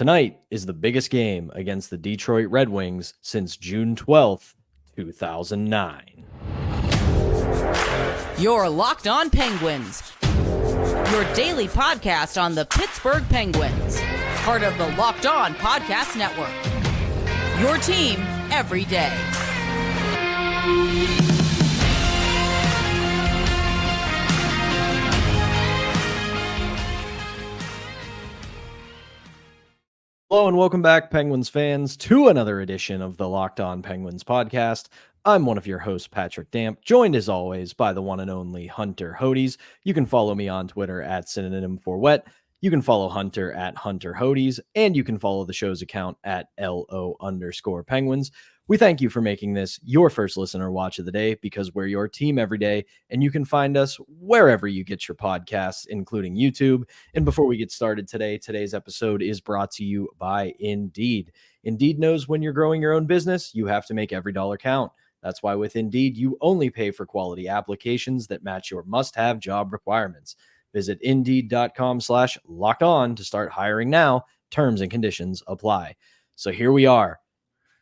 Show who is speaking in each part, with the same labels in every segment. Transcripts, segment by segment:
Speaker 1: Tonight is the biggest game against the Detroit Red Wings since June 12th, 2009.
Speaker 2: You're Locked On Penguins, your daily podcast on the Pittsburgh Penguins, part of the Locked On Podcast Network. Your team every day.
Speaker 1: Hello and welcome back, Penguins fans, to another edition of the Locked On Penguins podcast. I'm one of your hosts, Patrick Damp, joined as always by the one and only Hunter Hodes. You can follow me on Twitter at synonym for wet. You can follow Hunter at Hunter Hodes, and you can follow the show's account at LO_Penguins. We thank you for making this your first listen or watch of the day because we're your team every day, and you can find us wherever you get your podcasts, including YouTube. And before we get started today's episode is brought to you by Indeed. Indeed knows when you're growing your own business, you have to make every dollar count. That's why with Indeed, you only pay for quality applications that match your must-have job requirements. Visit Indeed.com/lockedon to start hiring now. Terms and conditions apply. So here we are.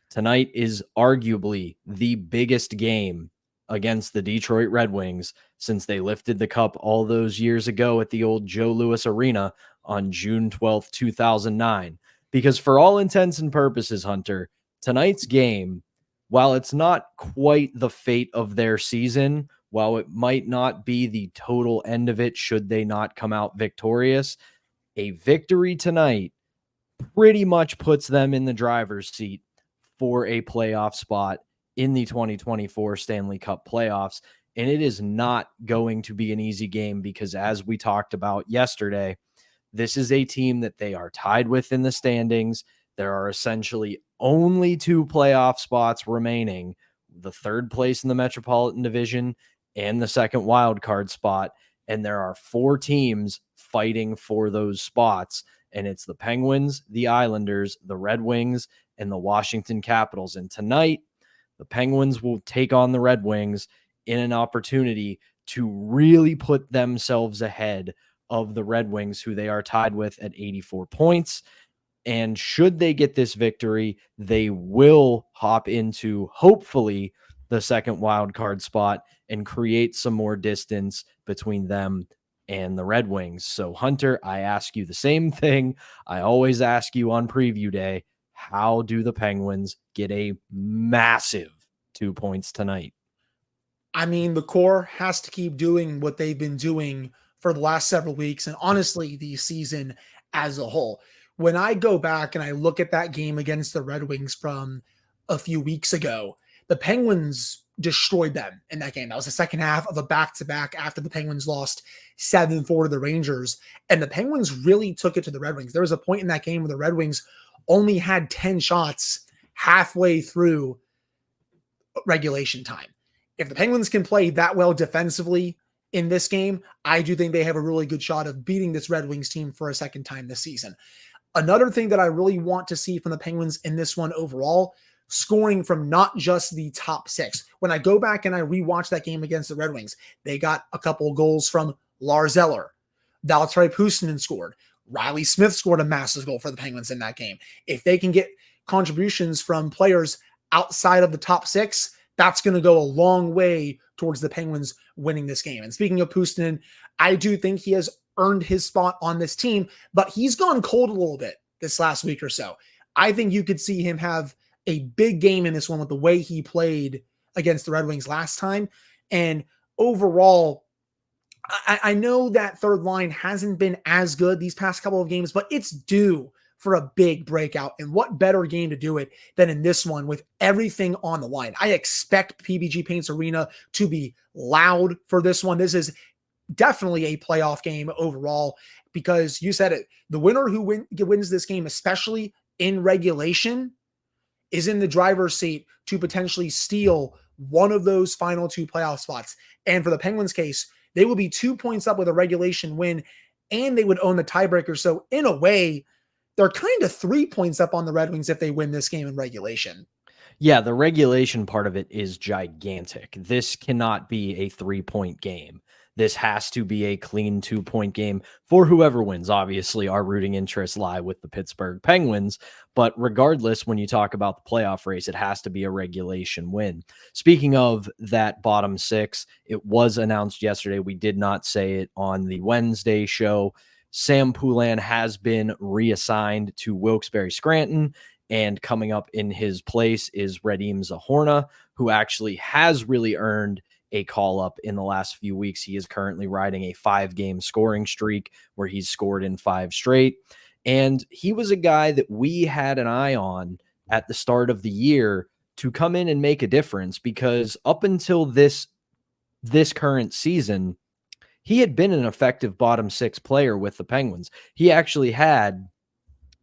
Speaker 1: Tonight is arguably the biggest game against the Detroit Red Wings since they lifted the cup all those years ago at the old Joe Louis Arena on June 12th, 2009. Because for all intents and purposes, Hunter, tonight's game, while it's not quite the fate of their season, while it might not be the total end of it should they not come out victorious, a victory tonight pretty much puts them in the driver's seat for a playoff spot in the 2024 Stanley Cup playoffs. And it is not going to be an easy game because, as we talked about yesterday, this is a team that they are tied with in the standings. There are essentially only two playoff spots remaining, the third place in the Metropolitan Division and the second wild card spot. And there are four teams fighting for those spots. And it's the Penguins, the Islanders, the Red Wings, and the Washington Capitals. And tonight, the Penguins will take on the Red Wings in an opportunity to really put themselves ahead of the Red Wings, who they are tied with at 84 points. And should they get this victory, they will hop into, hopefully, the second wild card spot and create some more distance between them and the Red Wings. So, Hunter, I ask you the same thing I always ask you on preview day. How do the Penguins get a massive 2 points tonight?
Speaker 3: I mean, the core has to keep doing what they've been doing for the last several weeks and honestly the season as a whole. When I go back and I look at that game against the Red Wings from a few weeks ago, the Penguins destroyed them in that game. That was the second half of a back-to-back after the Penguins lost 7-4 to the Rangers. And the Penguins really took it to the Red Wings. There was a point in that game where the Red Wings only had 10 shots halfway through regulation time. If the Penguins can play that well defensively in this game, I do think they have a really good shot of beating this Red Wings team for a second time this season. Another thing that I really want to see from the Penguins in this one overall, scoring from not just the top six. When I go back and I rewatch that game against the Red Wings, they got a couple of goals from Lars Eller. Valtteri Puustinen scored. Riley Smith scored a massive goal for the Penguins in that game. If they can get contributions from players outside of the top six, that's going to go a long way towards the Penguins winning this game. And speaking of Puustinen, I do think he has earned his spot on this team, but he's gone cold a little bit this last week or so. I think you could see him have a big game in this one with the way he played against the Red Wings last time. And overall, I know that third line hasn't been as good these past couple of games, but it's due for a big breakout. And what better game to do it than in this one with everything on the line? I expect PBG Paints Arena to be loud for this one. This is definitely a playoff game overall because you said it. The winner who wins this game, especially in regulation, is in the driver's seat to potentially steal one of those final two playoff spots. And for the Penguins case, they will be 2 points up with a regulation win, and they would own the tiebreaker. So in a way, they're kind of 3 points up on the Red Wings if they win this game in regulation.
Speaker 1: Yeah, the regulation part of it is gigantic. This cannot be a 3-point game. this has to be a clean 2-point game for whoever wins. Obviously, our rooting interests lie with the Pittsburgh Penguins, but regardless, when you talk about the playoff race, it has to be a regulation win. Speaking of that bottom six, it was announced yesterday. We did not say it on the Wednesday show. Sam Poulin has been reassigned to Wilkes-Barre Scranton, and coming up in his place is Radim Zohorna, who actually has really earned a call up in the last few weeks. He is currently riding a 5-game scoring streak where he's scored in 5 straight. And he was a guy that we had an eye on at the start of the year to come in and make a difference, because up until this current season, he had been an effective bottom 6 player with the Penguins. He actually had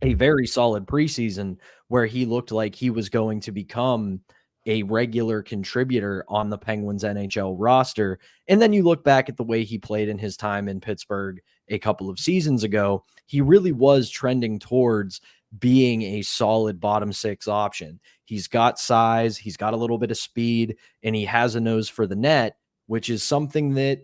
Speaker 1: a very solid preseason where he looked like he was going to become a regular contributor on the Penguins NHL roster. And then you look back at the way he played in his time in Pittsburgh a couple of seasons ago, he really was trending towards being a solid bottom 6 option. He's got size, he's got a little bit of speed, and he has a nose for the net, which is something that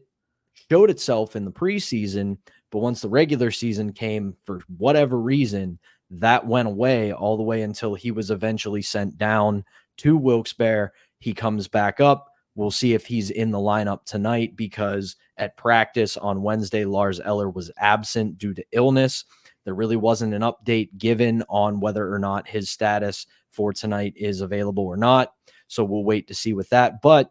Speaker 1: showed itself in the preseason. But once the regular season came, for whatever reason, that went away all the way until he was eventually sent down to Wilkes-Barre. He comes back up. We'll see if he's in the lineup tonight, because at practice on Wednesday, Lars Eller was absent due to illness. There really wasn't an update given on whether or not his status for tonight is available or not. So we'll wait to see with that. But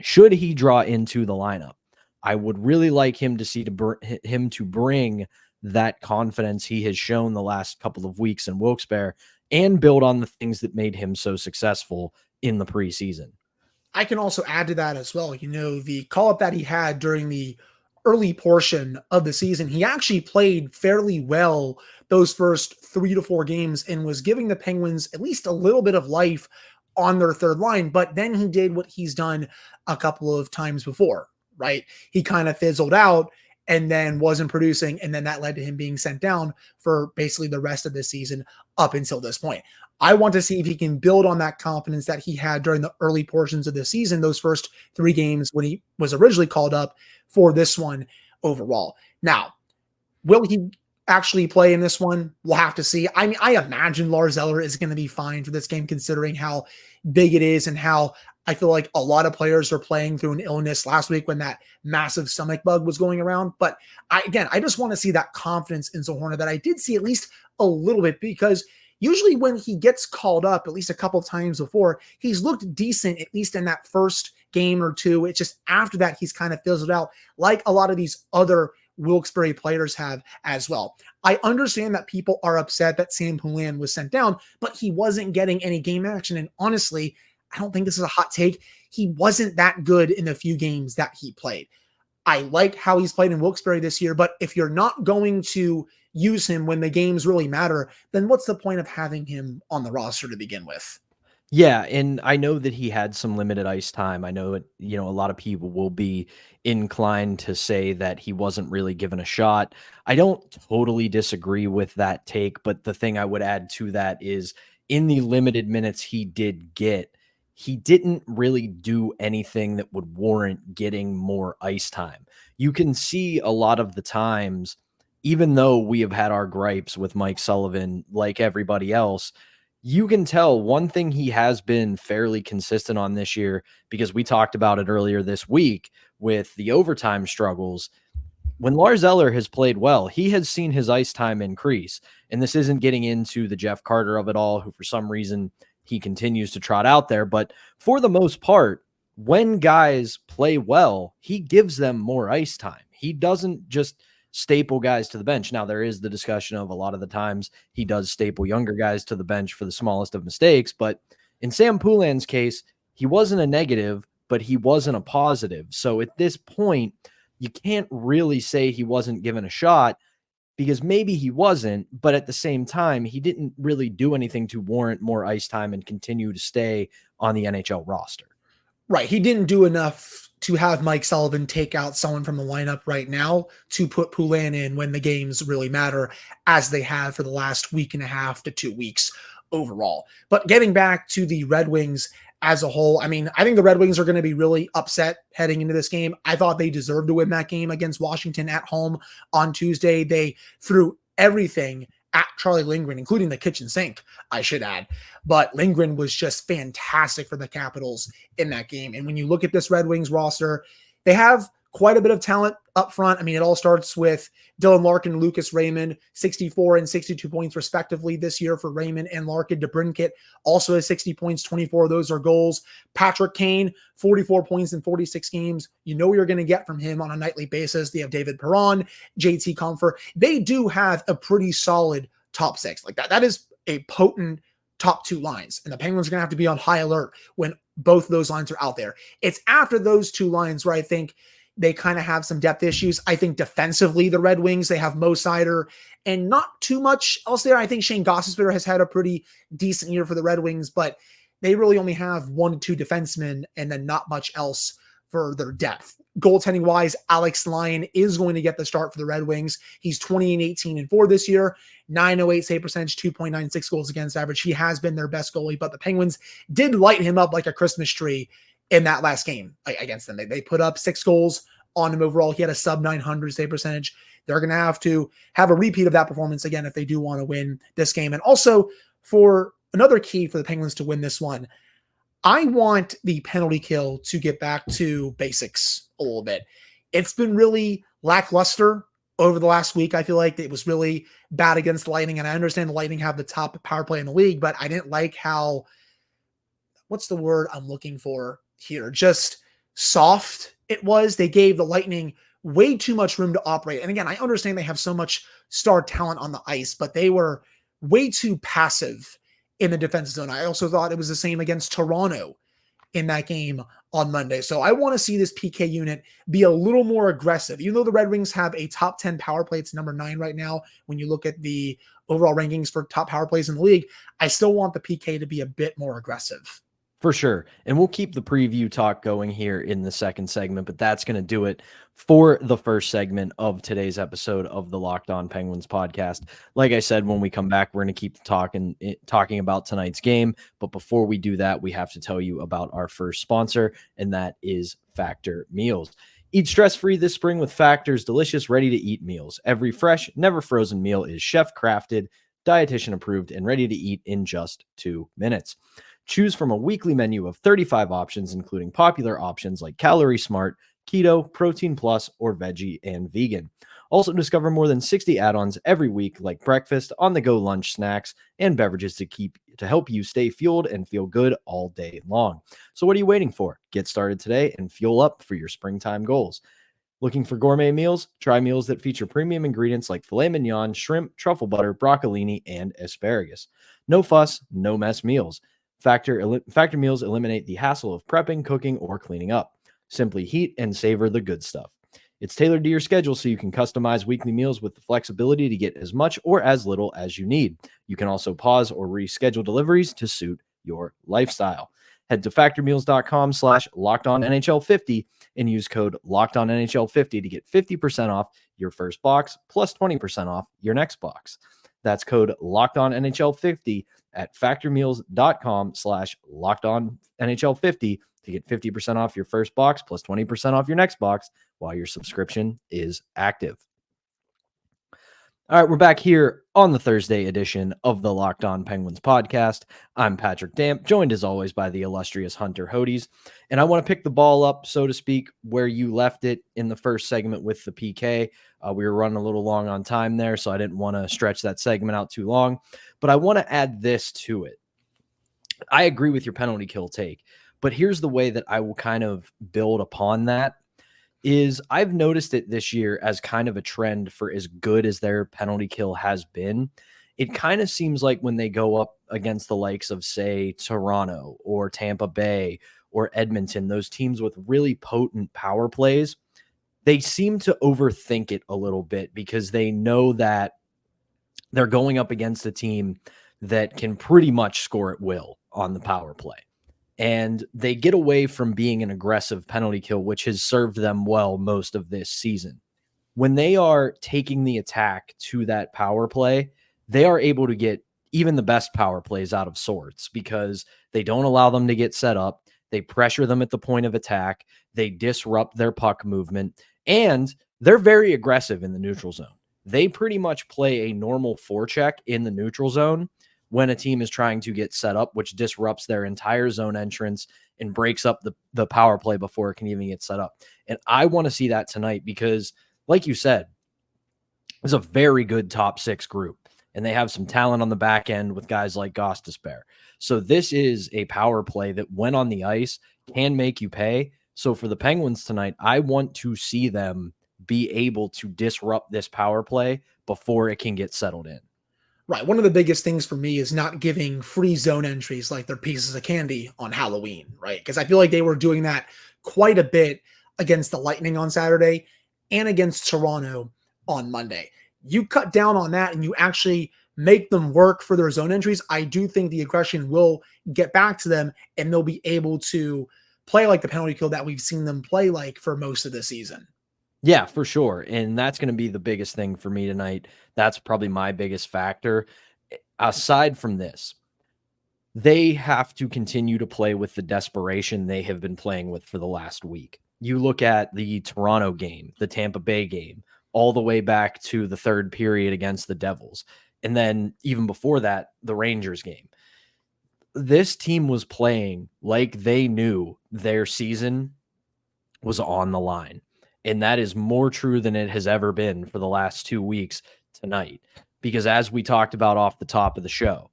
Speaker 1: should he draw into the lineup, I would really like him to bring that confidence he has shown the last couple of weeks in Wilkes-Barre and build on the things that made him so successful in the preseason.
Speaker 3: I can also add to that as well. You know, the call-up that he had during the early portion of the season, he actually played fairly well those first 3 to 4 games and was giving the Penguins at least a little bit of life on their third line. But then he did what he's done a couple of times before, right? He kind of fizzled out and then wasn't producing, and then that led to him being sent down for basically the rest of the season up until this point. I want to see if he can build on that confidence that he had during the early portions of the season, those first 3 games when he was originally called up for this one overall. Now, will he actually play in this one? We'll have to see. I mean, I imagine Lars Eller is going to be fine for this game, considering how big it is and how I feel like a lot of players are playing through an illness last week when that massive stomach bug was going around. But I just want to see that confidence in Zohorna that I did see at least a little bit, because usually when he gets called up, at least a couple of times before, he's looked decent, at least in that first game or two. It's just after that, he's kind of fizzled out like a lot of these other Wilkes-Barre players have as well. I understand that people are upset that Sam Poulin was sent down, but he wasn't getting any game action. And honestly, I don't think this is a hot take. He wasn't that good in the few games that he played. I like how he's played in Wilkes-Barre this year, but if you're not going to use him when the games really matter, then what's the point of having him on the roster to begin with?
Speaker 1: Yeah, and I know that he had some limited ice time. I know it, a lot of people will be inclined to say that he wasn't really given a shot. I don't totally disagree with that take, but the thing I would add to that is, in the limited minutes he did get, he didn't really do anything that would warrant getting more ice time. You can see a lot of the times, even though we have had our gripes with Mike Sullivan, like everybody else, you can tell one thing he has been fairly consistent on this year, because we talked about it earlier this week with the overtime struggles. When Lars Eller has played well, he has seen his ice time increase. And this isn't getting into the Jeff Carter of it all, who for some reason he continues to trot out there. But for the most part, when guys play well, he gives them more ice time. He doesn't just staple guys to the bench. Now, there is the discussion of a lot of the times he does staple younger guys to the bench for the smallest of mistakes. But in Sam Poulin's case, he wasn't a negative, but he wasn't a positive. So at this point, you can't really say he wasn't given a shot, because maybe he wasn't, but at the same time, he didn't really do anything to warrant more ice time and continue to stay on the NHL roster.
Speaker 3: Right. He didn't do enough to have Mike Sullivan take out someone from the lineup right now to put Poulin in when the games really matter, as they have for the last week and a half to 2 weeks overall. But getting back to the Red Wings as a whole. I mean, I think the Red Wings are going to be really upset heading into this game. I thought they deserved to win that game against Washington at home on Tuesday. They threw everything at Charlie Lindgren, including the kitchen sink, I should add. But Lindgren was just fantastic for the Capitals in that game. And when you look at this Red Wings roster, they have quite a bit of talent up front. I mean, it all starts with Dylan Larkin and Lucas Raymond, 64 and 62 points respectively this year for Raymond and Larkin. DeBrincat also has 60 points, 24 of those are goals. Patrick Kane, 44 points in 46 games. You know what you're going to get from him on a nightly basis. They have David Perron, JT Comfort. They do have a pretty solid top six. Like that is a potent top two lines. And the Penguins are going to have to be on high alert when both those lines are out there. It's after those two lines where I think they kind of have some depth issues. I think defensively, the Red Wings, they have Mo Seider and not too much else there. I think Shane Gostisbehere has had a pretty decent year for the Red Wings, but they really only have 1 to 2 defensemen and then not much else for their depth. Goaltending wise, Alex Lyon is going to get the start for the Red Wings. He's 20 and 18 and 4 this year, 908 save percentage, 2.96 goals against average. He has been their best goalie, but the Penguins did light him up like a Christmas tree in that last game against them. They put up 6 goals on him overall. He had a sub 900 save percentage. They're going to have a repeat of that performance again if they do want to win this game. And also, for another key for the Penguins to win this one, I want the penalty kill to get back to basics a little bit. It's been really lackluster over the last week. I feel like it was really bad against the Lightning, and I understand the Lightning have the top power play in the league, but I didn't like how, what's the word I'm looking for here? Just soft it was. They gave the Lightning way too much room to operate. And again, I understand they have so much star talent on the ice, but they were way too passive in the defensive zone. I also thought it was the same against Toronto in that game on Monday. So I want to see this PK unit be a little more aggressive. Even though the Red Wings have a top 10 power play, it's number 9 right now. When you look at the overall rankings for top power plays in the league, I still want the PK to be a bit more aggressive.
Speaker 1: For sure. And we'll keep the preview talk going here in the second segment, but that's going to do it for the first segment of today's episode of the Locked On Penguins podcast. Like I said, when we come back, we're going to keep talking about tonight's game. But before we do that, we have to tell you about our first sponsor, and that is Factor Meals. Eat stress-free this spring with Factor's delicious, ready-to-eat meals. Every fresh, never frozen meal is chef-crafted, dietitian approved, and ready to eat in just 2 minutes. Choose from a weekly menu of 35 options, including popular options like Calorie Smart, Keto, Protein Plus, or Veggie and Vegan. Also discover more than 60 add-ons every week like breakfast, on-the-go lunch snacks, and beverages to help you stay fueled and feel good all day long. So what are you waiting for? Get started today and fuel up for your springtime goals. Looking for gourmet meals? Try meals that feature premium ingredients like filet mignon, shrimp, truffle butter, broccolini, and asparagus. No fuss, no mess meals. Factor meals eliminate the hassle of prepping, cooking, or cleaning up. Simply heat and savor the good stuff. It's tailored to your schedule so you can customize weekly meals with the flexibility to get as much or as little as you need. You can also pause or reschedule deliveries to suit your lifestyle. Head to factormeals.com/LockedOnNHL50 and use code LockedOnNHL50 to get 50% off your first box plus 20% off your next box. That's code LockedOnNHL50 at factormeals.com/LockedOnNHL50 to get 50% off your first box plus 20% off your next box while your subscription is active. All right, we're back here on the Thursday edition of the Locked On Penguins podcast. I'm Patrick Damp, joined as always by the illustrious Hunter Hodes. And I want to pick the ball up, so to speak, where you left it in the first segment with the PK. We were running a little long on time there, so I didn't want to stretch that segment out too long. But I want to add this to it. I agree with your penalty kill take, but here's the way that I will kind of build upon that. Is I've noticed it this year as kind of a trend for as good as their penalty kill has been. It kind of seems like when they go up against the likes of, say, Toronto or Tampa Bay or Edmonton, those teams with really potent power plays, they seem to overthink it a little bit because they know that they're going up against a team that can pretty much score at will on the power play. And they get away from being an aggressive penalty kill, which has served them well most of this season. When they are taking the attack to that power play, they are able to get even the best power plays out of sorts because they don't allow them to get set up. They pressure them at the point of attack. They disrupt their puck movement, and they're very aggressive in the neutral zone. They pretty much play a normal forecheck in the neutral zone when a team is trying to get set up, which disrupts their entire zone entrance and breaks up the power play before it can even get set up. And I want to see that tonight because, like you said, it's a very good top six group, and they have some talent on the back end with guys like Gostisbehere. So this is a power play that, when on the ice, can make you pay. So for the Penguins tonight, I want to see them be able to disrupt this power play before it can get settled in.
Speaker 3: Right. One of the biggest things for me is not giving free zone entries like they're pieces of candy on Halloween, right? Because I feel like they were doing that quite a bit against the Lightning on Saturday and against Toronto on Monday. You cut down on that and you actually make them work for their zone entries. I do think the aggression will get back to them and they'll be able to play like the penalty kill that we've seen them play like for most of the season.
Speaker 1: Yeah, for sure. And that's going to be the biggest thing for me tonight. That's probably my biggest factor. Aside from this, they have to continue to play with the desperation they have been playing with for the last week. You look at the Toronto game, the Tampa Bay game, all the way back to the third period against the Devils. And then even before that, the Rangers game. This team was playing like they knew their season was on the line. And that is more true than it has ever been for the last 2 weeks tonight. Because as we talked about off the top of the show,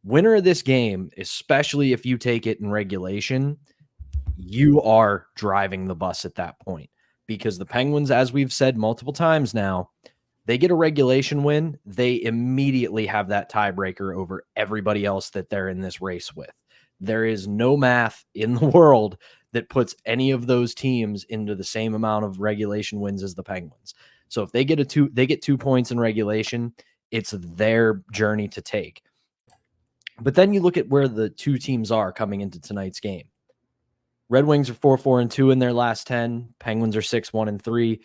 Speaker 1: winner of this game, especially if you take it in regulation, you are driving the bus at that point. Because the Penguins, as we've said multiple times now, they get a regulation win, they immediately have that tiebreaker over everybody else that they're in this race with. There is no math in the world that puts any of those teams into the same amount of regulation wins as the Penguins. So if they get 2 points in regulation, it's their journey to take. But then you look at where the two teams are coming into tonight's game. Red Wings are 4-4-2 in their last 10. Penguins are 6-1-3.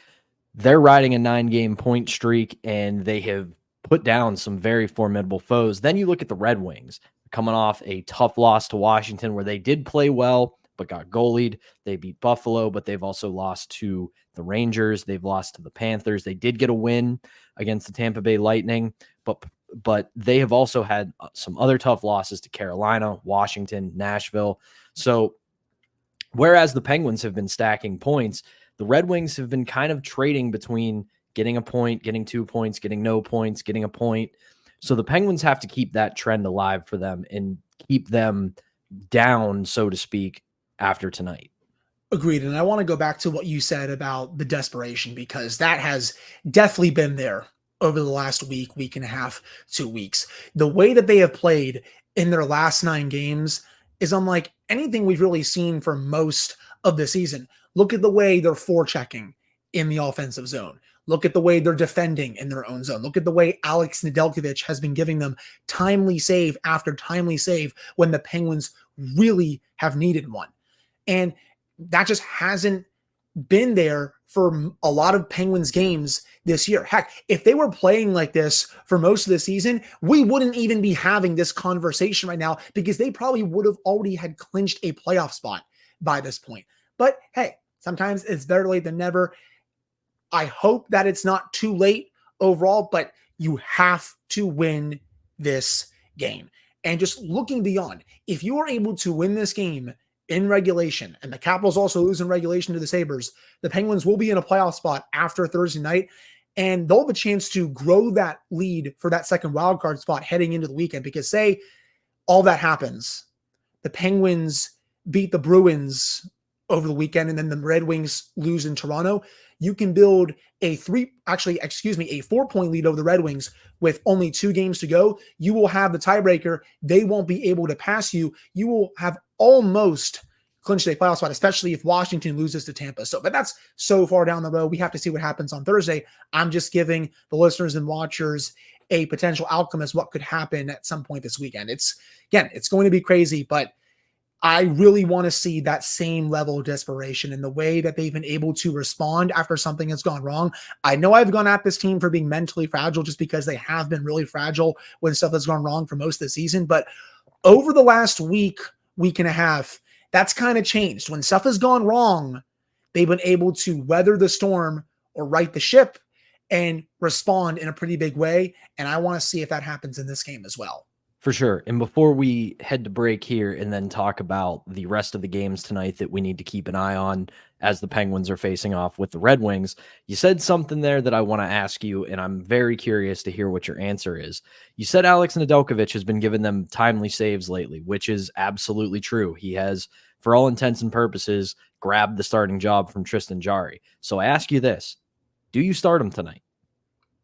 Speaker 1: They're riding a 9-game point streak, and they have put down some very formidable foes. Then you look at the Red Wings coming off a tough loss to Washington where they did play well, but got goalied. They beat Buffalo, but they've also lost to the Rangers. They've lost to the Panthers. They did get a win against the Tampa Bay Lightning, but they have also had some other tough losses to Carolina, Washington, Nashville. So whereas the Penguins have been stacking points, the Red Wings have been kind of trading between getting a point, getting 2 points, getting no points, getting a point. So the Penguins have to keep that trend alive for them and keep them down, so to speak, after tonight.
Speaker 3: Agreed. And I want to go back to what you said about the desperation, because that has definitely been there over the last week, week and a half, 2 weeks. The way that they have played in their last 9 games is unlike anything we've really seen for most of the season. Look at the way they're forechecking in the offensive zone. Look at the way they're defending in their own zone. Look at the way Alex Nedeljkovic has been giving them timely save after timely save when the Penguins really have needed one. And that just hasn't been there for a lot of Penguins games this year. Heck, if they were playing like this for most of the season, we wouldn't even be having this conversation right now because they probably would have already had clinched a playoff spot by this point. But hey, sometimes it's better late than never. I hope that it's not too late overall, but you have to win this game. And just looking beyond, if you are able to win this game in regulation, and the Capitals also lose in regulation to the Sabres, the Penguins will be in a playoff spot after Thursday night, and they'll have a chance to grow that lead for that second wildcard spot heading into the weekend. Because say all that happens, the Penguins beat the Bruins over the weekend, and then the Red Wings lose in Toronto, you can build a 4-point lead over the Red Wings with only 2 games to go. You will have the tiebreaker. They won't be able to pass you. You will have almost clinched a playoff spot, especially if Washington loses to Tampa. But that's so far down the road. We have to see what happens on Thursday. I'm just giving the listeners and watchers a potential outcome as what could happen at some point this weekend. It's going to be crazy, but I really want to see that same level of desperation in the way that they've been able to respond after something has gone wrong. I know I've gone at this team for being mentally fragile just because they have been really fragile when stuff has gone wrong for most of the season. But over the last week and a half, that's kind of changed. When stuff has gone wrong, they've been able to weather the storm or right the ship and respond in a pretty big way. And I want to see if that happens in this game as well.
Speaker 1: For sure. And before we head to break here and then talk about the rest of the games tonight that we need to keep an eye on as the Penguins are facing off with the Red Wings, you said something there that I want to ask you, and I'm very curious to hear what your answer is. You said Alex Nedeljkovic has been giving them timely saves lately, which is absolutely true. He has, for all intents and purposes, grabbed the starting job from Tristan Jarry. So I ask you this, do you start him tonight?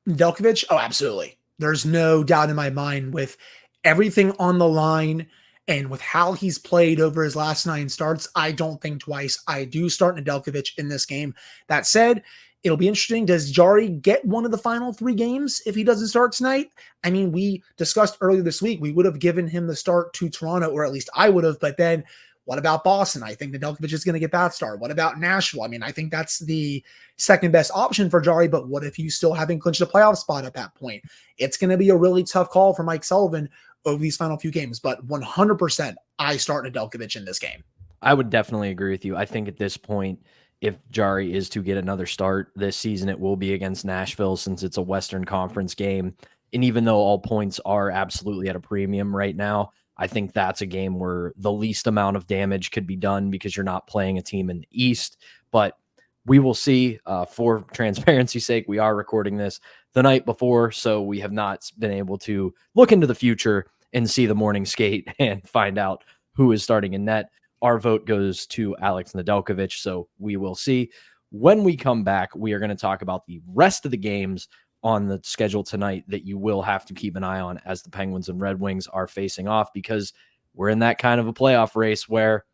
Speaker 3: Nedeljkovic? Oh, absolutely. There's no doubt in my mind with everything on the line and with how he's played over his last 9 starts. I don't think twice. I do start Nedeljkovic in this game. That said, it'll be interesting. Does Jarry get one of the final 3 games if he doesn't start tonight? I mean, we discussed earlier this week, we would have given him the start to Toronto, or at least I would have, but then what about Boston? I think Nedeljkovic is going to get that start. What about Nashville? I mean, I think that's the second best option for Jarry, but what if you still haven't clinched a playoff spot at that point? It's going to be a really tough call for Mike Sullivan over these final few games, but 100% I start Nedeljkovic in this game.
Speaker 1: I would definitely agree with you. I think at this point, if Jarry is to get another start this season, it will be against Nashville since it's a Western Conference game. And even though all points are absolutely at a premium right now, I think that's a game where the least amount of damage could be done because you're not playing a team in the East. But we will see. For transparency's sake, we are recording this the night before, so we have not been able to look into the future and see the morning skate and find out who is starting in net. Our vote goes to Alex Nedeljkovic, so we will see. When we come back, we are going to talk about the rest of the games on the schedule tonight that you will have to keep an eye on as the Penguins and Red Wings are facing off, because we're in that kind of a playoff race where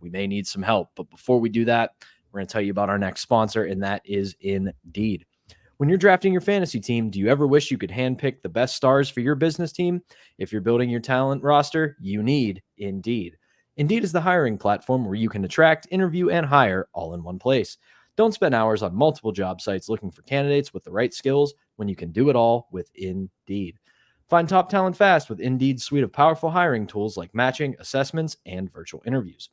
Speaker 1: we may need some help. But before we do that, we're going to tell you about our next sponsor, and that is Indeed. When you're drafting your fantasy team, do you ever wish you could handpick the best stars for your business team? If you're building your talent roster, you need Indeed. Indeed is the hiring platform where you can attract, interview, and hire all in one place. Don't spend hours on multiple job sites looking for candidates with the right skills when you can do it all with Indeed. Find top talent fast with Indeed's suite of powerful hiring tools like matching, assessments, and virtual interviews.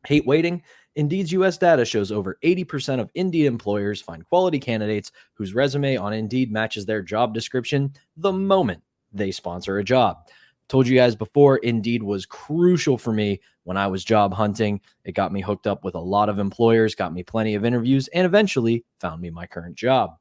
Speaker 1: Hate waiting? Indeed's U.S. data shows over 80% of Indeed employers find quality candidates whose resume on Indeed matches their job description the moment they sponsor a job. Told you guys before, Indeed was crucial for me when I was job hunting. It got me hooked up with a lot of employers, got me plenty of interviews, and eventually found me my current job.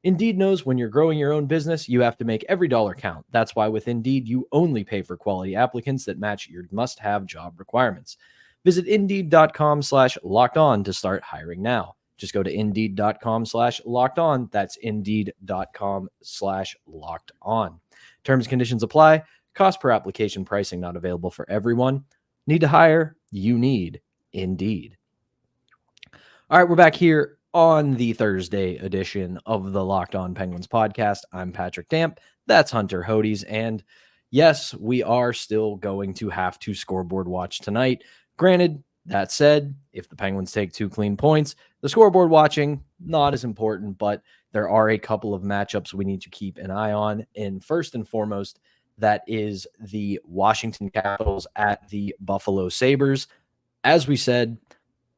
Speaker 1: Indeed knows when you're growing your own business, you have to make every dollar count. That's why with Indeed, you only pay for quality applicants that match your must-have job requirements. Visit Indeed.com/lockedon to start hiring now. Just go to Indeed.com/lockedon. That's Indeed.com/lockedon. Terms and conditions apply. Cost per application pricing not available for everyone. Need to hire? You need Indeed. All right, we're back here on the Thursday edition of the Locked On Penguins podcast. I'm Patrick Damp. That's Hunter Hodes. And yes, we are still going to have to scoreboard watch tonight. Granted, that said, if the Penguins take 2 clean points, the scoreboard watching, not as important, but there are a couple of matchups we need to keep an eye on. And first and foremost, that is the Washington Capitals at the Buffalo Sabres. As we said,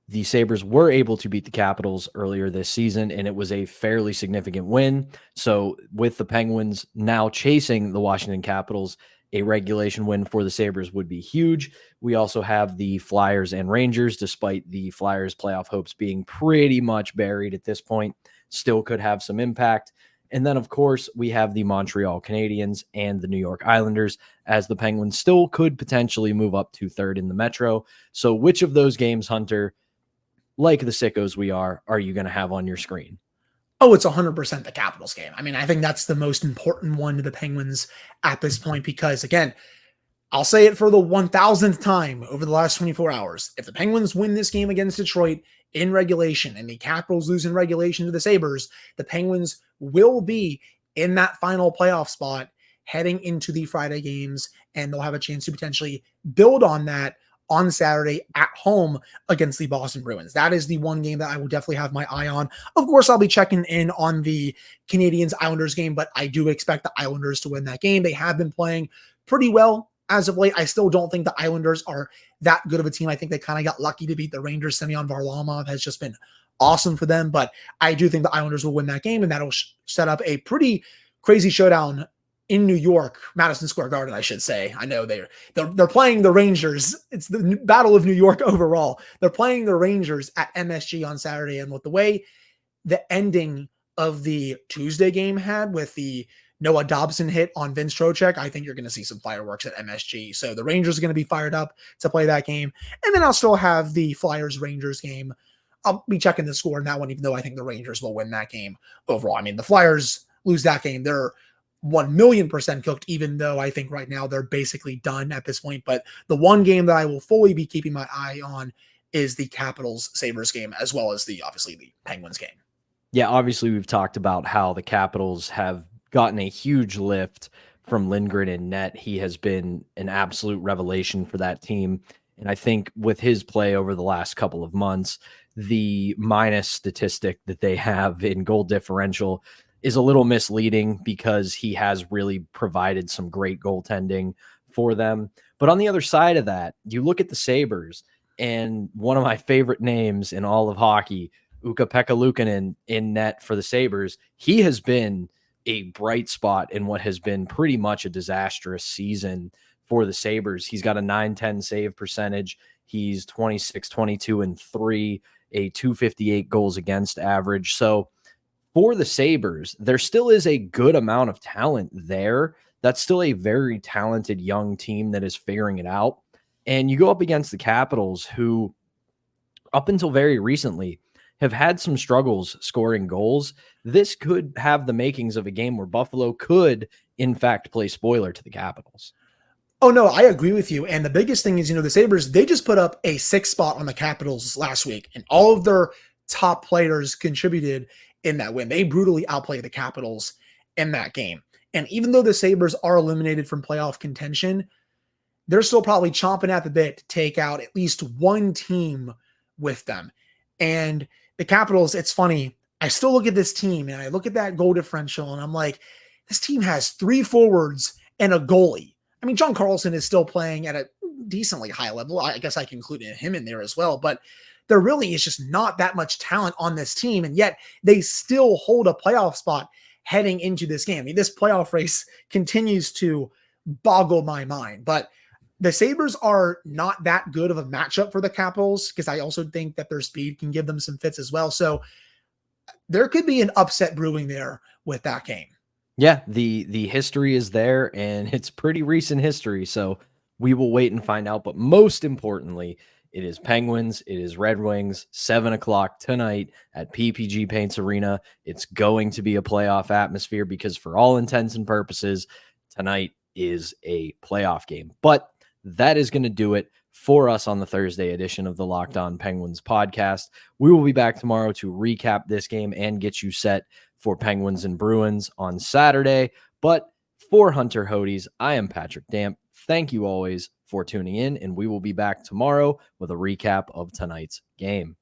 Speaker 1: the Sabres were able to beat the Capitals earlier this season, and it was a fairly significant win. So with the Penguins now chasing the Washington Capitals, a regulation win for the Sabres would be huge. We also have the Flyers and Rangers, despite the Flyers' playoff hopes being pretty much buried at this point, still could have some impact. And then, of course, we have the Montreal Canadiens and the New York Islanders, as the Penguins still could potentially move up to third in the Metro. So which of those games, Hunter, like the sickos we are you going to have on your screen?
Speaker 3: Oh, it's 100% the Capitals game. I mean, I think that's the most important one to the Penguins at this point because, again, I'll say it for the 1,000th time over the last 24 hours. If the Penguins win this game against Detroit in regulation and the Capitals lose in regulation to the Sabres, the Penguins will be in that final playoff spot heading into the Friday games, and they'll have a chance to potentially build on that on Saturday at home against the Boston Bruins. That is the one game that I will definitely have my eye on. Of course, I'll be checking in on the Canadiens Islanders game, but I do expect the Islanders to win that game. They have been playing pretty well as of late. I still don't think the Islanders are that good of a team. I think they kind of got lucky to beat the Rangers. Semyon Varlamov has just been awesome for them, but I do think the Islanders will win that game, and that'll set up a pretty crazy showdown in New York, Madison Square Garden, I should say. I know they're playing the Rangers. It's the Battle of New York overall. They're playing the Rangers at MSG on Saturday, and with the way the ending of the Tuesday game had with the Noah Dobson hit on Vince Trocheck, I think you're going to see some fireworks at MSG. So the Rangers are going to be fired up to play that game. And then I'll still have the Flyers-Rangers game. I'll be checking the score in that one, even though I think the Rangers will win that game overall. I mean, the Flyers lose that game, they're 1,000,000% cooked, even though I think right now they're basically done at this point. But the one game that I will fully be keeping my eye on is the Capitals-Sabres game, as well as obviously the Penguins game.
Speaker 1: Yeah, obviously we've talked about how the Capitals have gotten a huge lift from Lindgren in net. He has been an absolute revelation for that team. And I think with his play over the last couple of months, the minus statistic that they have in goal differential is a little misleading because he has really provided some great goaltending for them. But on the other side of that, you look at the Sabres, and one of my favorite names in all of hockey, Ukko-Pekka Luukkonen in net for the Sabres, he has been a bright spot in what has been pretty much a disastrous season for the Sabres. He's got a .910 save percentage. He's 26-22-3, a .258 goals against average. So for the Sabres, there still is a good amount of talent there. That's still a very talented young team that is figuring it out. And you go up against the Capitals, who up until very recently have had some struggles scoring goals. This could have the makings of a game where Buffalo could, in fact, play spoiler to the Capitals.
Speaker 3: Oh, no, I agree with you. And the biggest thing is, the Sabres, they just put up a 6th spot on the Capitals last week, and all of their top players contributed in that win. They brutally outplayed the Capitals in that game. And even though the Sabres are eliminated from playoff contention, they're still probably chomping at the bit to take out at least one team with them. And the Capitals, it's funny, I still look at this team and I look at that goal differential and I'm like, this team has 3 forwards and a goalie. I mean, John Carlson is still playing at a decently high level. I guess I can include him in there as well, but there really is just not that much talent on this team, and yet they still hold a playoff spot heading into this game. I mean, this playoff race continues to boggle my mind, but the Sabres are not that good of a matchup for the Capitals because I also think that their speed can give them some fits as well. So there could be an upset brewing there with that game.
Speaker 1: Yeah, the history is there, and it's pretty recent history, so we will wait and find out. But most importantly, it is Penguins, it is Red Wings, 7 o'clock tonight at PPG Paints Arena. It's going to be a playoff atmosphere because for all intents and purposes, tonight is a playoff game. But that is going to do it for us on the Thursday edition of the Locked On Penguins podcast. We will be back tomorrow to recap this game and get you set for Penguins and Bruins on Saturday. But for Hunter Hodes, I am Patrick Damp. Thank you always for tuning in, and we will be back tomorrow with a recap of tonight's game.